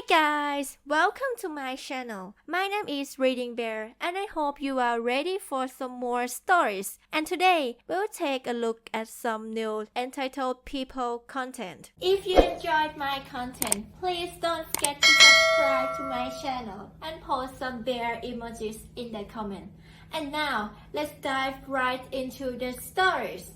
guys, welcome to my channel. My name is ReadingBear and I hope you are ready for some more stories. And today, we'll take a look at some new entitled people content. If you enjoyed my content, please don't forget to subscribe to my channel and post some bear emojis in the comment. And now, let's dive right into the stories.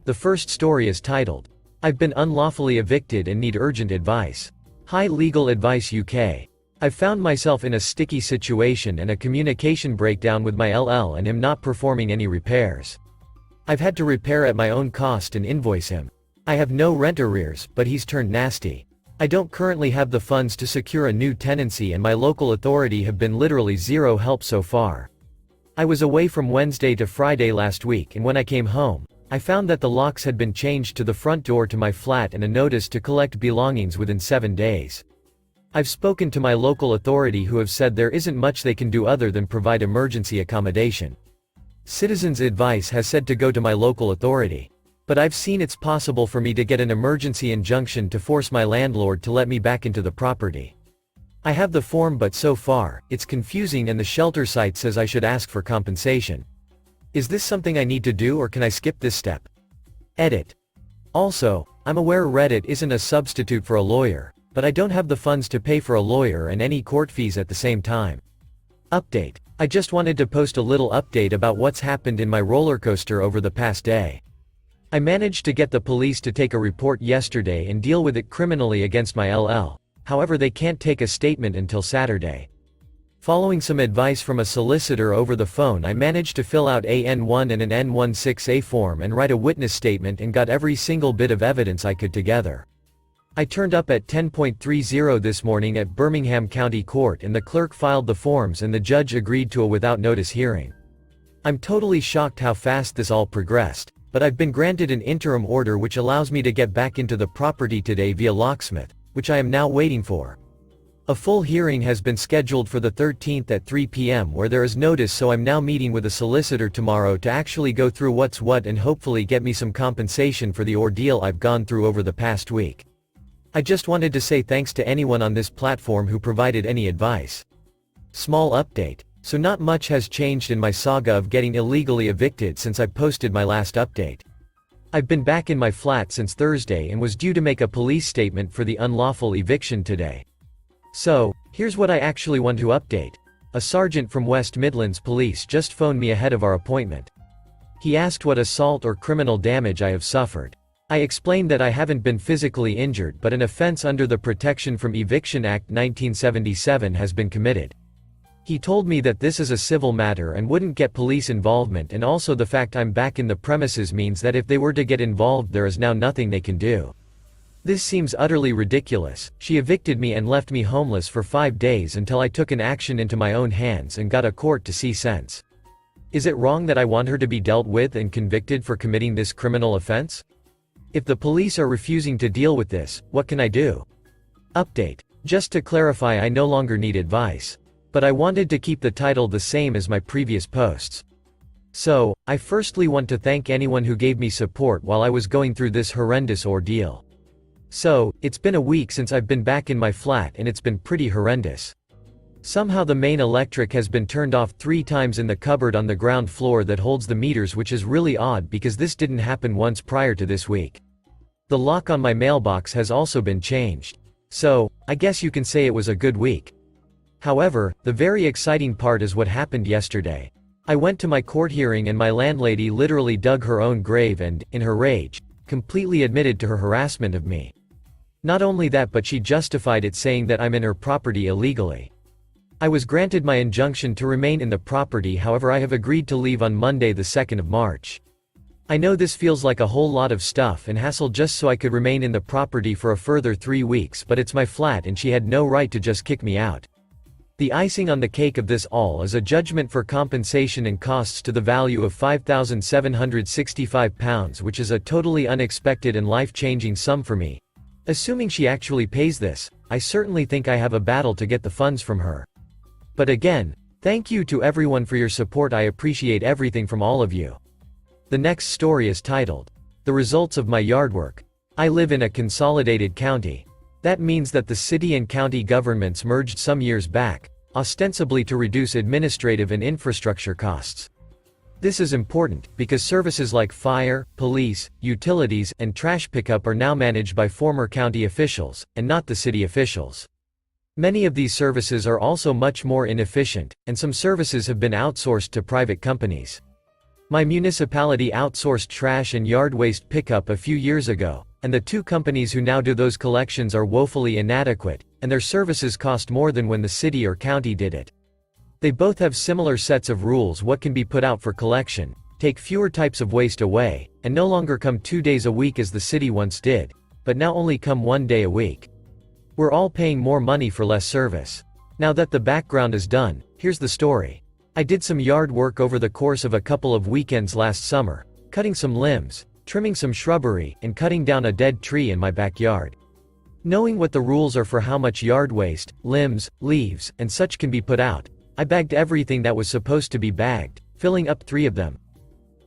The first story is titled, I've been unlawfully evicted and need urgent advice. Hi Legal Advice UK. I've found myself in a sticky situation and a communication breakdown with my LL and him not performing any repairs. I've had to repair at my own cost and invoice him. I have no rent arrears, but he's turned nasty. I don't currently have the funds to secure a new tenancy and my local authority have been literally zero help so far. I was away from Wednesday to Friday last week and when I came home, I found that the locks had been changed to the front door to my flat and a notice to collect belongings within 7 days. I've spoken to my local authority who have said there isn't much they can do other than provide emergency accommodation. Citizens Advice has said to go to my local authority. But I've seen it's possible for me to get an emergency injunction to force my landlord to let me back into the property. I have the form but so far, it's confusing and the shelter site says I should ask for compensation. Is this something I need to do or can I skip this step? Edit. Also, I'm aware Reddit isn't a substitute for a lawyer, but I don't have the funds to pay for a lawyer and any court fees at the same time. Update. I just wanted to post a little update about what's happened in my roller coaster over the past day. I managed to get the police to take a report yesterday and deal with it criminally against my LL, however they can't take a statement until Saturday. Following some advice from a solicitor over the phone, I managed to fill out a N1 and an N16A form and write a witness statement and got every single bit of evidence I could together. I turned up at 10:30 this morning at Birmingham County Court and the clerk filed the forms and the judge agreed to a without notice hearing. I'm totally shocked how fast this all progressed, but I've been granted an interim order which allows me to get back into the property today via locksmith, which I am now waiting for. A full hearing has been scheduled for the 13th at 3 p.m. where there is notice, so I'm now meeting with a solicitor tomorrow to actually go through what's what and hopefully get me some compensation for the ordeal I've gone through over the past week. I just wanted to say thanks to anyone on this platform who provided any advice. Small update. So not much has changed in my saga of getting illegally evicted since I posted my last update. I've been back in my flat since Thursday and was due to make a police statement for the unlawful eviction today. So, here's what I actually want to update. A sergeant from West Midlands Police just phoned me ahead of our appointment. He asked what assault or criminal damage I have suffered. I explained that I haven't been physically injured but an offense under the Protection from Eviction Act 1977 has been committed. He told me that this is a civil matter and wouldn't get police involvement, and also the fact I'm back in the premises means that if they were to get involved there is now nothing they can do. This seems utterly ridiculous. She evicted me and left me homeless for 5 days until I took an action into my own hands and got a court to see sense. Is it wrong that I want her to be dealt with and convicted for committing this criminal offense? If the police are refusing to deal with this, what can I do? Update. Just to clarify, I no longer need advice. But I wanted to keep the title the same as my previous posts. So, I firstly want to thank anyone who gave me support while I was going through this horrendous ordeal. So, it's been a week since I've been back in my flat and it's been pretty horrendous. Somehow the main electric has been turned off 3 times in the cupboard on the ground floor that holds the meters, which is really odd because this didn't happen once prior to this week. The lock on my mailbox has also been changed. So, I guess you can say it was a good week. However, the very exciting part is what happened yesterday. I went to my court hearing and my landlady literally dug her own grave and, in her rage, completely admitted to her harassment of me. Not only that, but she justified it saying that I'm in her property illegally. I was granted my injunction to remain in the property, however I have agreed to leave on Monday the 2nd of March. I know this feels like a whole lot of stuff and hassle just so I could remain in the property for a further 3 weeks, but it's my flat and she had no right to just kick me out. The icing on the cake of this all is a judgment for compensation and costs to the value of £5,765, which is a totally unexpected and life-changing sum for me. Assuming she actually pays this, I certainly think I have a battle to get the funds from her. But again, thank you to everyone for your support. I appreciate everything from all of you. The next story is titled, The Results of My Yard Work. I live in a consolidated county. That means that the city and county governments merged some years back, ostensibly to reduce administrative and infrastructure costs. This is important, because services like fire, police, utilities, and trash pickup are now managed by former county officials, and not the city officials. Many of these services are also much more inefficient, and some services have been outsourced to private companies. My municipality outsourced trash and yard waste pickup a few years ago, and the two companies who now do those collections are woefully inadequate, and their services cost more than when the city or county did it. They both have similar sets of rules: what can be put out for collection, take fewer types of waste away, and no longer come 2 days a week as the city once did, but now only come 1 day a week. We're all paying more money for less service. Now that the background is done, here's the story. I did some yard work over the course of a couple of weekends last summer, cutting some limbs, trimming some shrubbery, and cutting down a dead tree in my backyard. Knowing what the rules are for how much yard waste, limbs, leaves, and such can be put out, I bagged everything that was supposed to be bagged, filling up 3 of them.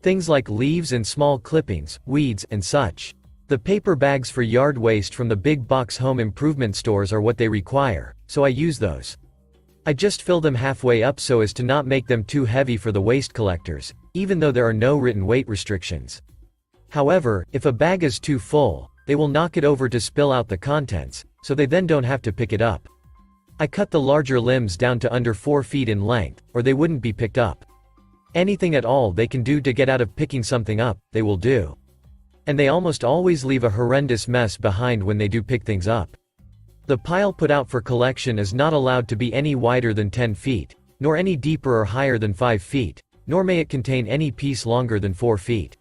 Things like leaves and small clippings, weeds, and such. The paper bags for yard waste from the big box home improvement stores are what they require, so I use those. I just fill them halfway up so as to not make them too heavy for the waste collectors, even though there are no written weight restrictions. However, if a bag is too full, they will knock it over to spill out the contents, so they then don't have to pick it up. I cut the larger limbs down to under 4 feet in length, or they wouldn't be picked up. Anything at all they can do to get out of picking something up, they will do. And they almost always leave a horrendous mess behind when they do pick things up. The pile put out for collection is not allowed to be any wider than 10 feet, nor any deeper or higher than 5 feet, nor may it contain any piece longer than 4 feet.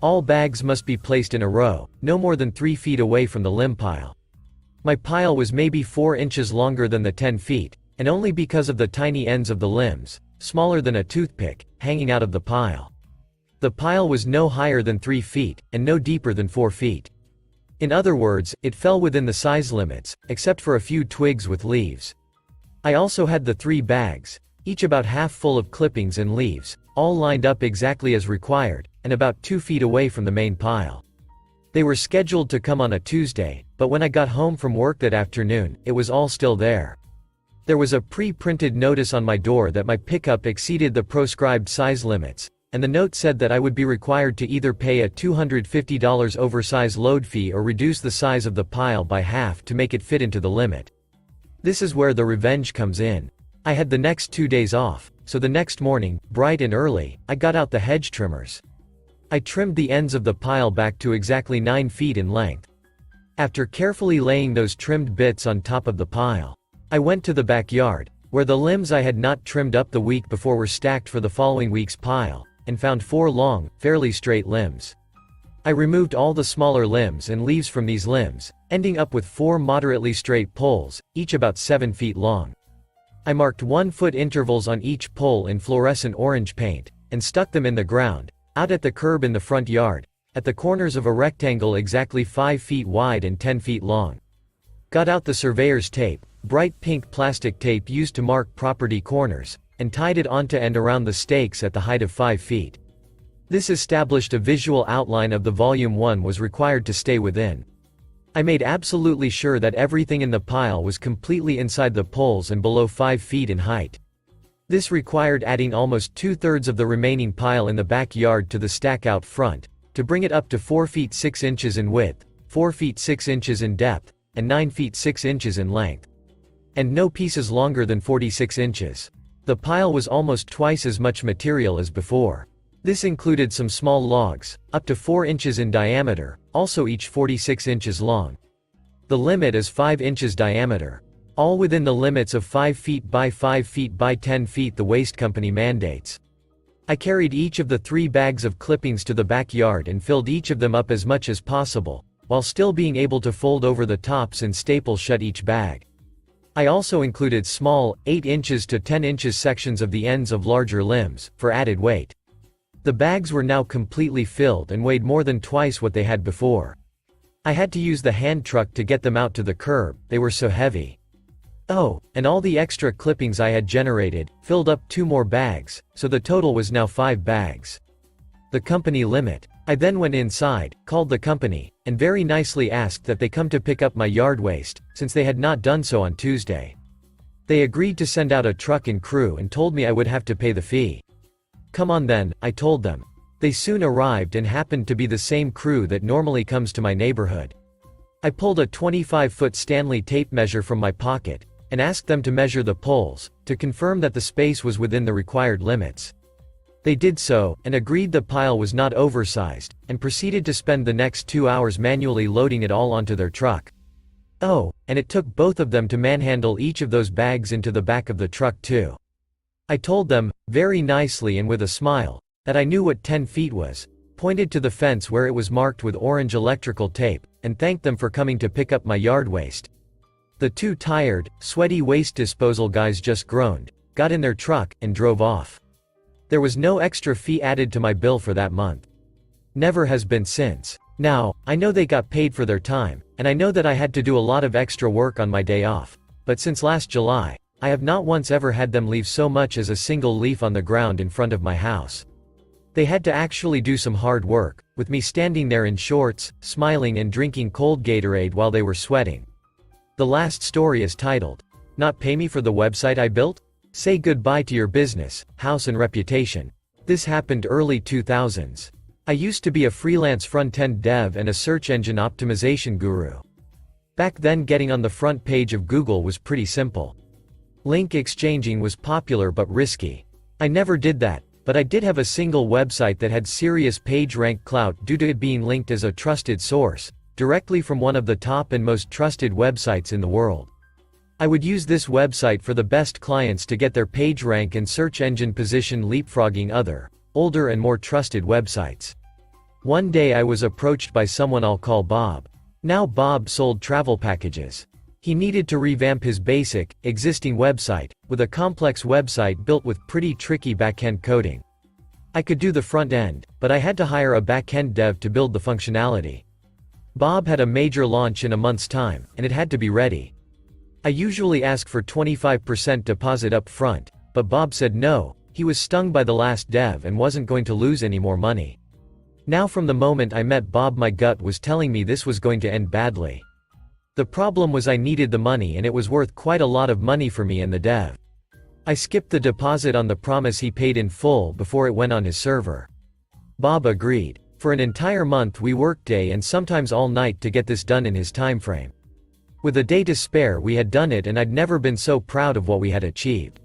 All bags must be placed in a row, no more than 3 feet away from the limb pile. My pile was maybe 4 inches longer than the 10 feet, and only because of the tiny ends of the limbs, smaller than a toothpick, hanging out of the pile. The pile was no higher than 3 feet, and no deeper than 4 feet. In other words, it fell within the size limits, except for a few twigs with leaves. I also had the 3 bags, each about half full of clippings and leaves, all lined up exactly as required, and about 2 feet away from the main pile. They were scheduled to come on a Tuesday, but when I got home from work that afternoon, it was all still there. There was a pre-printed notice on my door that my pickup exceeded the proscribed size limits, and the note said that I would be required to either pay a $250 oversized load fee or reduce the size of the pile by half to make it fit into the limit. This is where the revenge comes in. I had the next 2 days off, so the next morning, bright and early, I got out the hedge trimmers. I trimmed the ends of the pile back to exactly 9 feet in length. After carefully laying those trimmed bits on top of the pile, I went to the backyard, where the limbs I had not trimmed up the week before were stacked for the following week's pile, and found 4 long, fairly straight limbs. I removed all the smaller limbs and leaves from these limbs, ending up with 4 moderately straight poles, each about 7 feet long. I marked 1-foot intervals on each pole in fluorescent orange paint, and stuck them in the ground, out at the curb in the front yard, at the corners of a rectangle exactly 5 feet wide and 10 feet long. Got out the surveyor's tape, bright pink plastic tape used to mark property corners, and tied it onto and around the stakes at the height of 5 feet. This established a visual outline of the volume 1 was required to stay within. I made absolutely sure that everything in the pile was completely inside the poles and below 5 feet in height. This required adding almost 2/3 of the remaining pile in the backyard to the stack out front, to bring it up to 4 feet 6 inches in width, 4 feet 6 inches in depth, and 9 feet 6 inches in length. And no pieces longer than 46 inches. The pile was almost twice as much material as before. This included some small logs, up to 4 inches in diameter, also each 46 inches long. The limit is 5 inches diameter. All within the limits of 5 feet by 5 feet by 10 feet the waste company mandates. I carried each of the 3 bags of clippings to the backyard and filled each of them up as much as possible, while still being able to fold over the tops and staple shut each bag. I also included small, 8 inches to 10 inches sections of the ends of larger limbs, for added weight. The bags were now completely filled and weighed more than twice what they had before. I had to use the hand truck to get them out to the curb, they were so heavy. Oh, and all the extra clippings I had generated, filled up 2 more bags, so the total was now 5 bags. The company limit. I then went inside, called the company, and very nicely asked that they come to pick up my yard waste, since they had not done so on Tuesday. They agreed to send out a truck and crew and told me I would have to pay the fee. Come on then, I told them. They soon arrived and happened to be the same crew that normally comes to my neighborhood. I pulled a 25-foot Stanley tape measure from my pocket, and asked them to measure the poles, to confirm that the space was within the required limits. They did so, and agreed the pile was not oversized, and proceeded to spend the next 2 hours manually loading it all onto their truck. Oh, and it took both of them to manhandle each of those bags into the back of the truck too. I told them, very nicely and with a smile, that I knew what 10 feet was, pointed to the fence where it was marked with orange electrical tape, and thanked them for coming to pick up my yard waste. The two tired, sweaty waste disposal guys just groaned, got in their truck, and drove off. There was no extra fee added to my bill for that month. Never has been since. Now, I know they got paid for their time, and I know that I had to do a lot of extra work on my day off, but since last July, I have not once ever had them leave so much as a single leaf on the ground in front of my house. They had to actually do some hard work, with me standing there in shorts, smiling and drinking cold Gatorade while they were sweating. The last story is titled, "Not Pay Me for the Website I Built? Say Goodbye to Your Business, House and Reputation." This happened early 2000s. I used to be a freelance front-end dev and a search engine optimization guru. Back then getting on the front page of Google was pretty simple. Link exchanging was popular but risky. I never did that, but I did have a single website that had serious PageRank clout due to it being linked as a trusted source, directly from one of the top and most trusted websites in the world. I would use this website for the best clients to get their PageRank and search engine position leapfrogging other, older and more trusted websites. One day I was approached by someone I'll call Bob. Now Bob sold travel packages. He needed to revamp his basic, existing website, with a complex website built with pretty tricky back-end coding. I could do the front end, but I had to hire a back-end dev to build the functionality. Bob had a major launch in a month's time, and it had to be ready. I usually ask for 25% deposit up front, but Bob said no, he was stung by the last dev and wasn't going to lose any more money. Now from the moment I met Bob my gut was telling me this was going to end badly. The problem was I needed the money and it was worth quite a lot of money for me and the dev. I skipped the deposit on the promise he paid in full before it went on his server. Bob agreed. For an entire month we worked day and sometimes all night to get this done in his time frame. With a day to spare we had done it and I'd never been so proud of what we had achieved.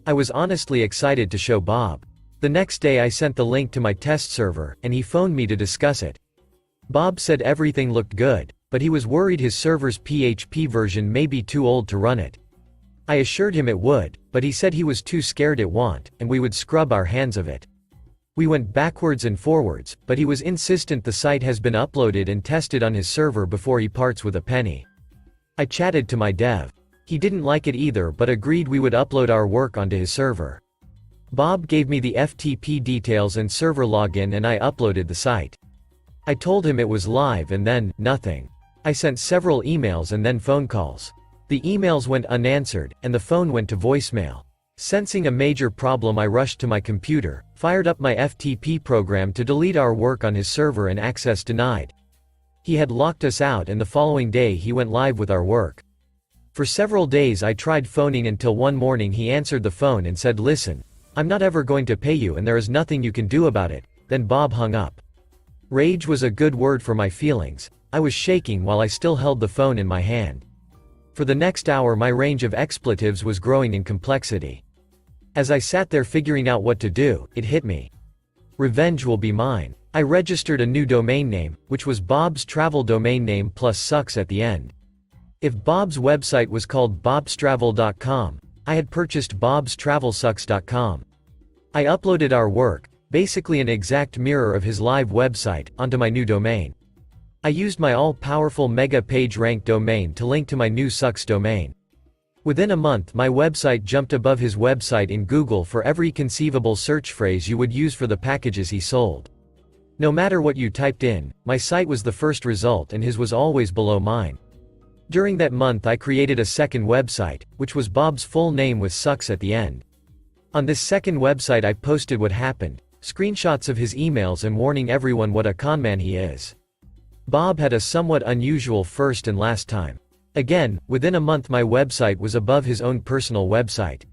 I was honestly excited to show Bob. The next day I sent the link to my test server, and he phoned me to discuss it. Bob said everything looked good, but he was worried his server's PHP version may be too old to run it. I assured him it would, but he said he was too scared it won't, and we would scrub our hands of it. We went backwards and forwards, but he was insistent the site has been uploaded and tested on his server before he parts with a penny. I chatted to my dev. He didn't like it either but agreed we would upload our work onto his server. Bob gave me the FTP details and server login and I uploaded the site. I told him it was live and then, nothing. I sent several emails and then phone calls. The emails went unanswered, and the phone went to voicemail. Sensing a major problem I rushed to my computer, fired up my FTP program to delete our work on his server and access denied. He had locked us out and the following day he went live with our work. For several days I tried phoning until one morning he answered the phone and said, "Listen, I'm not ever going to pay you and there is nothing you can do about it." Then Bob hung up. Rage was a good word for my feelings. I was shaking while I still held the phone in my hand. For the next hour my range of expletives was growing in complexity. As I sat there figuring out what to do, it hit me. Revenge will be mine. I registered a new domain name, which was Bob's Travel domain name plus sucks at the end. If Bob's website was called bobstravel.com, I had purchased bobstravelsucks.com. I uploaded our work, basically an exact mirror of his live website, onto my new domain. I used my all-powerful mega page rank domain to link to my new sucks domain. Within a month my website jumped above his website in Google for every conceivable search phrase you would use for the packages he sold. No matter what you typed in, my site was the first result and his was always below mine. During that month I created a second website, which was Bob's full name with sucks at the end. On this second website I posted what happened, screenshots of his emails and warning everyone what a conman he is. Bob had a somewhat unusual first and last time. Again, within a month my website was above his own personal website.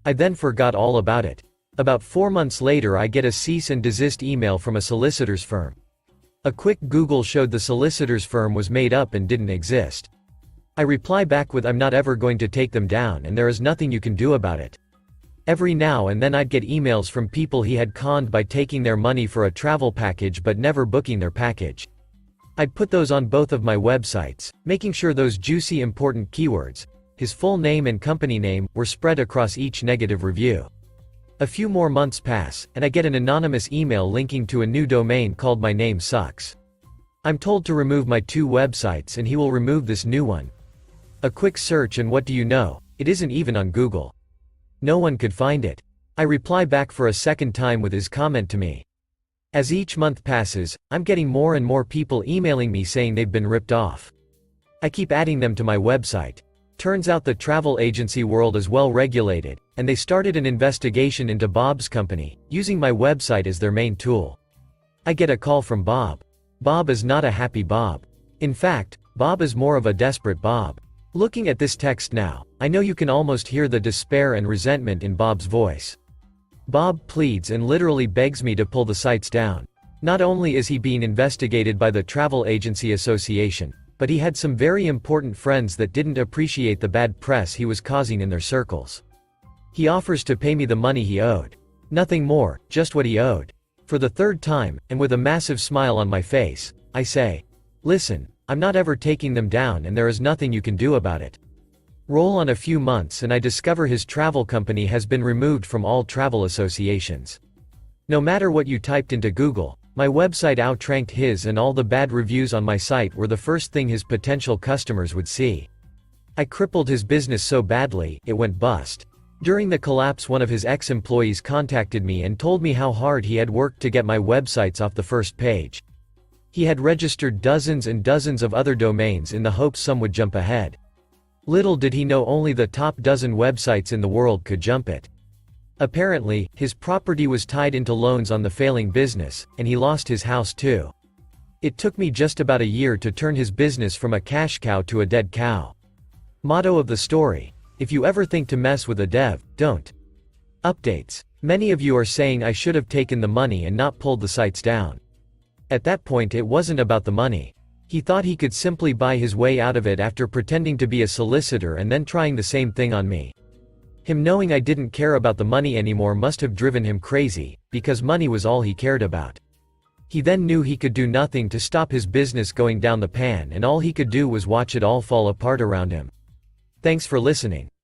I then forgot all about it. About 4 months later I get a cease and desist email from a solicitor's firm. A quick Google showed the solicitor's firm was made up and didn't exist. I reply back with I'm not ever going to take them down and there is nothing you can do about it. Every now and then I'd get emails from people he had conned by taking their money for a travel package but never booking their package. I'd put those on both of my websites, making sure those juicy important keywords, his full name and company name, were spread across each negative review. A few more months pass, and I get an anonymous email linking to a new domain called My Name Sucks. I'm told to remove my 2 websites and he will remove this new one. A quick search and what do you know, it isn't even on Google. No one could find it. I reply back for a second time with his comment to me. As each month passes, I'm getting more and more people emailing me saying they've been ripped off. I keep adding them to my website. Turns out the travel agency world is well regulated, and they started an investigation into Bob's company, using my website as their main tool. I get a call from Bob. Bob is not a happy Bob. In fact, Bob is more of a desperate Bob. Looking at this text now, I know you can almost hear the despair and resentment in Bob's voice. Bob pleads and literally begs me to pull the sites down. Not only is he being investigated by the Travel Agency Association, but he had some very important friends that didn't appreciate the bad press he was causing in their circles. He offers to pay me the money he owed. Nothing more, just what he owed. For the 3rd time, and with a massive smile on my face, I say, "Listen, I'm not ever taking them down and there is nothing you can do about it." Roll on a few months and I discover his travel company has been removed from all travel associations. No matter what you typed into Google, my website outranked his and all the bad reviews on my site were the first thing his potential customers would see. I crippled his business so badly, it went bust. During the collapse one of his ex-employees contacted me and told me how hard he had worked to get my websites off the first page. He had registered dozens and dozens of other domains in the hopes some would jump ahead. Little did he know only the top dozen websites in the world could jump it. Apparently, his property was tied into loans on the failing business, and he lost his house too. It took me just about a year to turn his business from a cash cow to a dead cow. Motto of the story: if you ever think to mess with a dev, don't. Updates. Many of you are saying I should have taken the money and not pulled the sites down. At that point it wasn't about the money. He thought he could simply buy his way out of it after pretending to be a solicitor and then trying the same thing on me. Him knowing I didn't care about the money anymore must have driven him crazy, because money was all he cared about. He then knew he could do nothing to stop his business going down the pan and all he could do was watch it all fall apart around him. Thanks for listening.